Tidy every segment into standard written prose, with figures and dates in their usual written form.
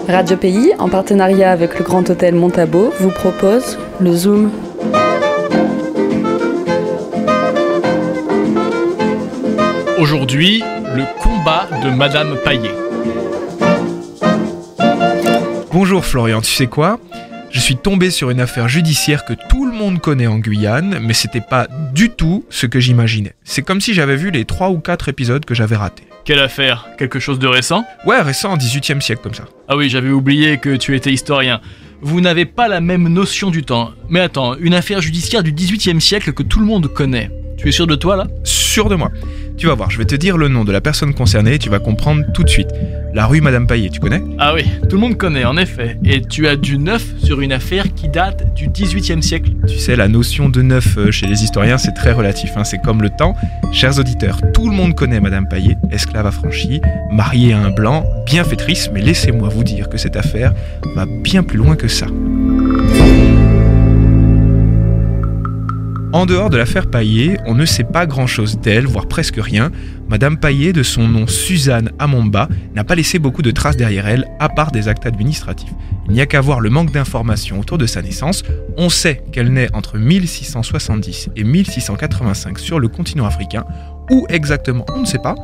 Radio Pays, en partenariat avec le Grand Hôtel Montabo, vous propose le Zoom. Aujourd'hui, le combat de Madame Paillet. Bonjour Florian, tu sais quoi ? Je suis tombé sur une affaire judiciaire que tout le monde connaît en Guyane, mais c'était pas du tout ce que j'imaginais. C'est comme si j'avais vu les 3 ou 4 épisodes que j'avais ratés. Quelle affaire ? Quelque chose de récent ? Ouais, récent, au XVIIIe siècle comme ça. Ah oui, j'avais oublié que tu étais historien. Vous n'avez pas la même notion du temps. Mais attends, une affaire judiciaire du XVIIIe siècle que tout le monde connaît. Tu es sûr de toi là ? Sûr de moi. Tu vas voir, je vais te dire le nom de la personne concernée et tu vas comprendre tout de suite. La rue Madame Paillet, tu connais ? Ah oui, tout le monde connaît en effet. Et tu as du neuf sur une affaire qui date du XVIIIe siècle. Tu sais, la notion de neuf chez les historiens, c'est très relatif, c'est comme le temps. Chers auditeurs, tout le monde connaît Madame Paillet, esclave affranchie, mariée à un blanc, bienfaitrice, mais laissez-moi vous dire que cette affaire va bien plus loin que ça. En dehors de l'affaire Paillet, on ne sait pas grand-chose d'elle, voire presque rien. Madame Paillet, de son nom Suzanne Amomba, n'a pas laissé beaucoup de traces derrière elle, à part des actes administratifs. Il n'y a qu'à voir le manque d'informations autour de sa naissance. On sait qu'elle naît entre 1670 et 1685 sur le continent africain. Où exactement, on ne sait pas,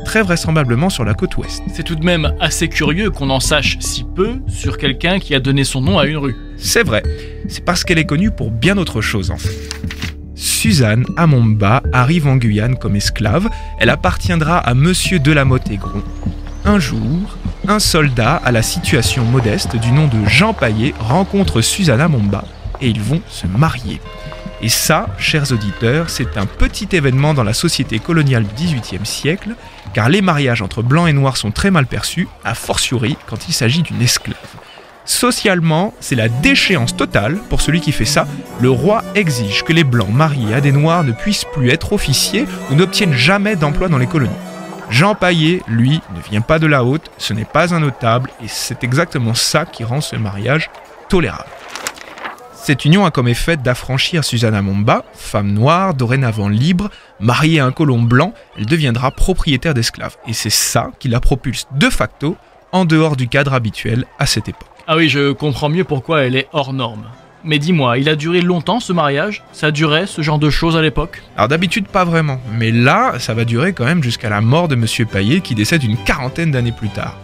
très vraisemblablement sur la côte ouest. C'est tout de même assez curieux qu'on en sache si peu sur quelqu'un qui a donné son nom à une rue. C'est vrai, c'est parce qu'elle est connue pour bien autre chose en fait. Suzanne Amomba arrive en Guyane comme esclave. Elle appartiendra à Monsieur de la Motte-Aigron. Un jour, un soldat à la situation modeste du nom de Jean Paillet rencontre Suzanne Amomba et ils vont se marier. Et ça, chers auditeurs, c'est un petit événement dans la société coloniale du XVIIIe siècle, car les mariages entre blancs et noirs sont très mal perçus, a fortiori quand il s'agit d'une esclave. Socialement, c'est la déchéance totale pour celui qui fait ça. Le roi exige que les blancs mariés à des noirs ne puissent plus être officiers ou n'obtiennent jamais d'emploi dans les colonies. Jean Paillet, lui, ne vient pas de la haute, ce n'est pas un notable et c'est exactement ça qui rend ce mariage tolérable. Cette union a comme effet d'affranchir Suzanne Amomba, femme noire, dorénavant libre, mariée à un colon blanc, elle deviendra propriétaire d'esclaves. Et c'est ça qui la propulse de facto en dehors du cadre habituel à cette époque. Ah oui, je comprends mieux pourquoi elle est hors norme. Mais dis-moi, il a duré longtemps ce mariage ? Ça durait ce genre de choses à l'époque ? Alors d'habitude pas vraiment, mais là ça va durer quand même jusqu'à la mort de Monsieur Paillet qui décède une quarantaine d'années plus tard.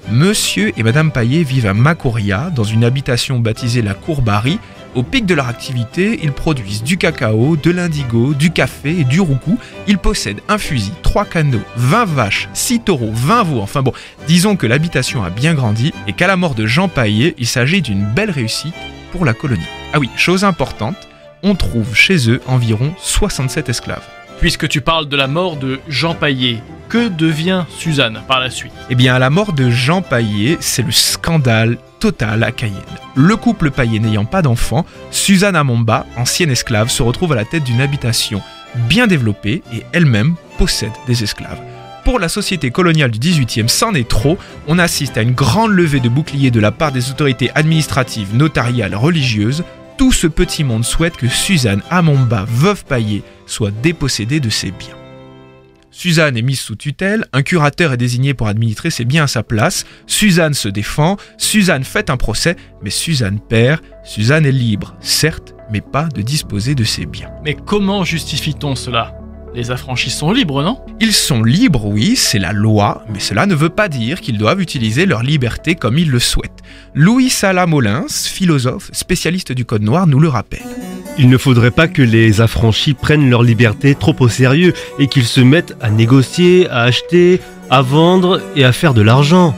Monsieur et Madame Paillet vivent à Macoria, dans une habitation baptisée la Cour Barry. Au pic de leur activité, ils produisent du cacao, de l'indigo, du café et du roucou. Ils possèdent un fusil, 3 canots, 20 vaches, 6 taureaux, 20 veaux. Enfin bon, disons que l'habitation a bien grandi et qu'à la mort de Jean Paillet, il s'agit d'une belle réussite pour la colonie. Ah oui, chose importante, on trouve chez eux environ 67 esclaves. Puisque tu parles de la mort de Jean Paillet, que devient Suzanne par la suite ? Eh bien, à la mort de Jean Paillet, c'est le scandale total à Cayenne. Le couple Paillet n'ayant pas d'enfants, Suzanne Amomba, ancienne esclave, se retrouve à la tête d'une habitation bien développée et elle-même possède des esclaves. Pour la société coloniale du XVIIIe, c'en est trop. On assiste à une grande levée de boucliers de la part des autorités administratives, notariales, religieuses. Tout ce petit monde souhaite que Suzanne Amomba, veuve Paillet, soit dépossédée de ses biens. Suzanne est mise sous tutelle, un curateur est désigné pour administrer ses biens à sa place, Suzanne se défend, Suzanne fait un procès, mais Suzanne perd, Suzanne est libre, certes, mais pas de disposer de ses biens. Mais comment justifie-t-on cela ? Les affranchis sont libres, non ? Ils sont libres, oui, c'est la loi, mais cela ne veut pas dire qu'ils doivent utiliser leur liberté comme ils le souhaitent. Louis Sala Molins, philosophe, spécialiste du Code noir, nous le rappelle. Il ne faudrait pas que les affranchis prennent leur liberté trop au sérieux et qu'ils se mettent à négocier, à acheter, à vendre et à faire de l'argent.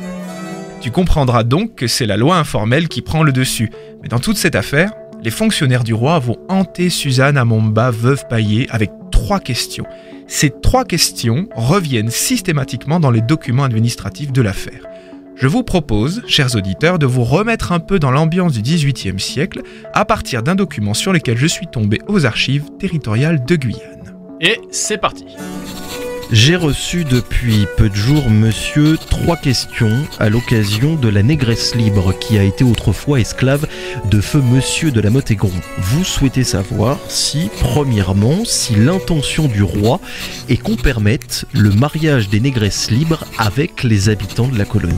Tu comprendras donc que c'est la loi informelle qui prend le dessus. Mais dans toute cette affaire, les fonctionnaires du roi vont hanter Suzanne Amomba, veuve Paillet, avec 3 questions. Ces 3 questions reviennent systématiquement dans les documents administratifs de l'affaire. Je vous propose, chers auditeurs, de vous remettre un peu dans l'ambiance du XVIIIe siècle à partir d'un document sur lequel je suis tombé aux archives territoriales de Guyane. Et c'est parti. J'ai reçu depuis peu de jours, monsieur, 3 questions à l'occasion de la négresse libre qui a été autrefois esclave de feu monsieur de la Motte-Aigron. Vous souhaitez savoir si, premièrement, si l'intention du roi est qu'on permette le mariage des négresses libres avec les habitants de la colonie.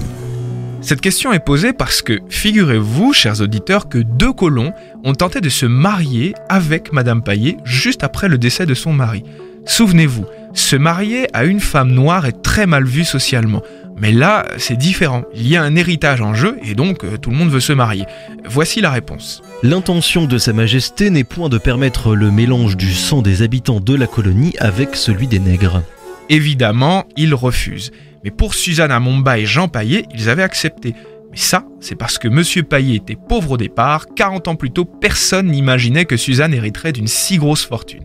Cette question est posée parce que, figurez-vous, chers auditeurs, que 2 colons ont tenté de se marier avec Madame Paillet juste après le décès de son mari. Souvenez-vous, se marier à une femme noire est très mal vu socialement. Mais là, c'est différent. Il y a un héritage en jeu et donc tout le monde veut se marier. Voici la réponse. L'intention de Sa Majesté n'est point de permettre le mélange du sang des habitants de la colonie avec celui des nègres. Évidemment, ils refusent. Mais pour Suzanne Amomba et Jean Paillet, ils avaient accepté. Mais ça, c'est parce que Monsieur Paillet était pauvre au départ. 40 ans plus tôt, personne n'imaginait que Suzanne hériterait d'une si grosse fortune.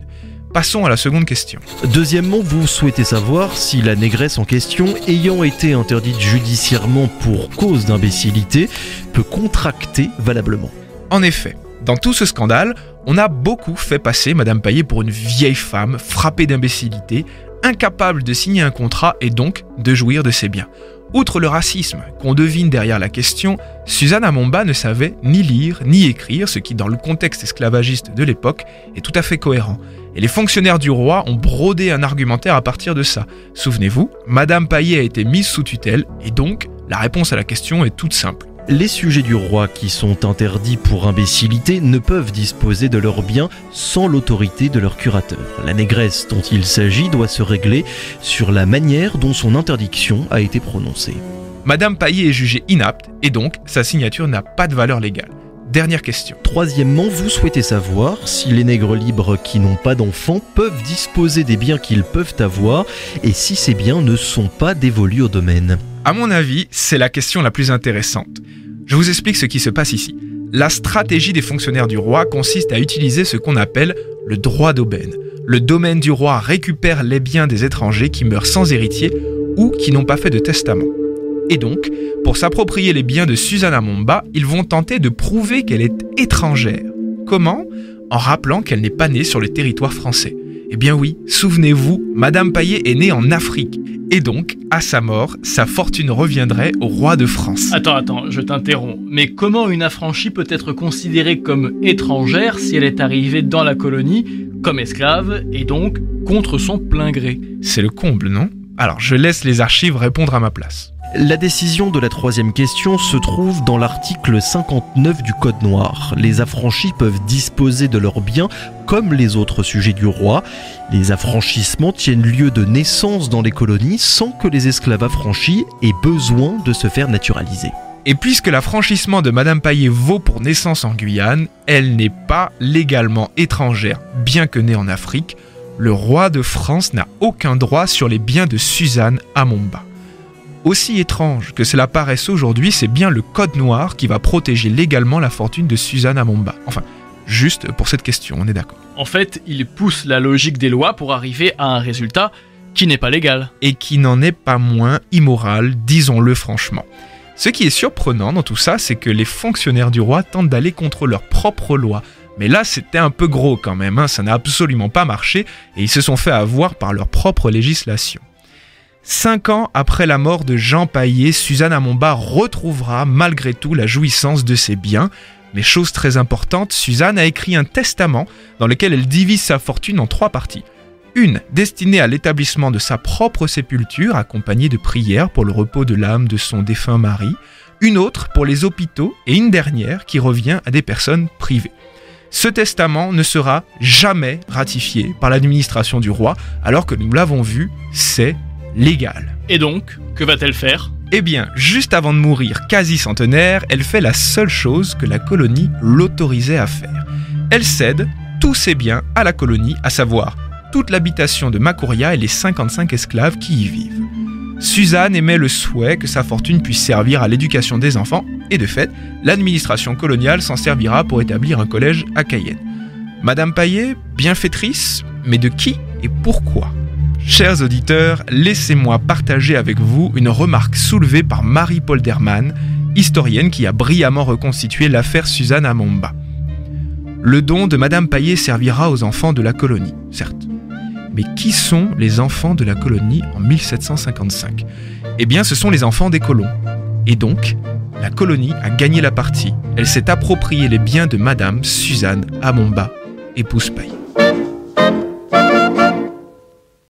Passons à la seconde question. Deuxièmement, vous souhaitez savoir si la négresse en question, ayant été interdite judiciairement pour cause d'imbécilité, peut contracter valablement. En effet, dans tout ce scandale, on a beaucoup fait passer Madame Paillet pour une vieille femme frappée d'imbécilité, incapable de signer un contrat et donc de jouir de ses biens. Outre le racisme qu'on devine derrière la question, Suzanne Amomba ne savait ni lire ni écrire, ce qui dans le contexte esclavagiste de l'époque est tout à fait cohérent. Et les fonctionnaires du roi ont brodé un argumentaire à partir de ça. Souvenez-vous, Madame Paillet a été mise sous tutelle et donc la réponse à la question est toute simple. Les sujets du roi qui sont interdits pour imbécilité ne peuvent disposer de leurs biens sans l'autorité de leur curateur. La négresse dont il s'agit doit se régler sur la manière dont son interdiction a été prononcée. Madame Paillet est jugée inapte et donc sa signature n'a pas de valeur légale. Dernière question. Troisièmement, vous souhaitez savoir si les nègres libres qui n'ont pas d'enfants peuvent disposer des biens qu'ils peuvent avoir et si ces biens ne sont pas dévolus au domaine. À mon avis, c'est la question la plus intéressante. Je vous explique ce qui se passe ici. La stratégie des fonctionnaires du roi consiste à utiliser ce qu'on appelle le droit d'aubaine. Le domaine du roi récupère les biens des étrangers qui meurent sans héritier ou qui n'ont pas fait de testament. Et donc, pour s'approprier les biens de Suzanne Amomba, ils vont tenter de prouver qu'elle est étrangère. Comment ? En rappelant qu'elle n'est pas née sur le territoire français. Eh bien oui, souvenez-vous, Madame Paillet est née en Afrique. Et donc, à sa mort, sa fortune reviendrait au roi de France. Attends, je t'interromps. Mais comment une affranchie peut être considérée comme étrangère si elle est arrivée dans la colonie comme esclave et donc contre son plein gré ? C'est le comble, non ? Alors, je laisse les archives répondre à ma place. La décision de la troisième question se trouve dans l'article 59 du Code noir. Les affranchis peuvent disposer de leurs biens comme les autres sujets du roi. Les affranchissements tiennent lieu de naissance dans les colonies sans que les esclaves affranchis aient besoin de se faire naturaliser. Et puisque l'affranchissement de Madame Paillet vaut pour naissance en Guyane, elle n'est pas légalement étrangère, bien que née en Afrique. Le roi de France n'a aucun droit sur les biens de Suzanne Amomba. Aussi étrange que cela paraisse aujourd'hui, c'est bien le Code noir qui va protéger légalement la fortune de Suzanne Amomba. Enfin, juste pour cette question, on est d'accord. En fait, il pousse la logique des lois pour arriver à un résultat qui n'est pas légal. Et qui n'en est pas moins immoral, disons-le franchement. Ce qui est surprenant dans tout ça, c'est que les fonctionnaires du roi tentent d'aller contre leurs propres lois. Mais là, c'était un peu gros quand même, ça n'a absolument pas marché et ils se sont fait avoir par leur propre législation. 5 ans après la mort de Jean Paillet, Suzanne Amomba retrouvera malgré tout la jouissance de ses biens. Mais chose très importante, Suzanne a écrit un testament dans lequel elle divise sa fortune en 3 parties. Une destinée à l'établissement de sa propre sépulture, accompagnée de prières pour le repos de l'âme de son défunt mari. Une autre pour les hôpitaux et une dernière qui revient à des personnes privées. Ce testament ne sera jamais ratifié par l'administration du roi, alors que nous l'avons vu, c'est légal. Et donc, que va-t-elle faire ? Eh bien, juste avant de mourir quasi centenaire, elle fait la seule chose que la colonie l'autorisait à faire. Elle cède tous ses biens à la colonie, à savoir toute l'habitation de Macoria et les 55 esclaves qui y vivent. Suzanne émet le souhait que sa fortune puisse servir à l'éducation des enfants, et de fait, l'administration coloniale s'en servira pour établir un collège à Cayenne. Madame Paillet, bienfaitrice, mais de qui et pourquoi ? Chers auditeurs, laissez-moi partager avec vous une remarque soulevée par Marie Polderman, historienne qui a brillamment reconstitué l'affaire Suzanne Amomba. Le don de Madame Paillet servira aux enfants de la colonie, certes. Mais qui sont les enfants de la colonie en 1755 ? Eh bien, ce sont les enfants des colons. Et donc, la colonie a gagné la partie. Elle s'est approprié les biens de Madame Suzanne Amomba, épouse Paillet.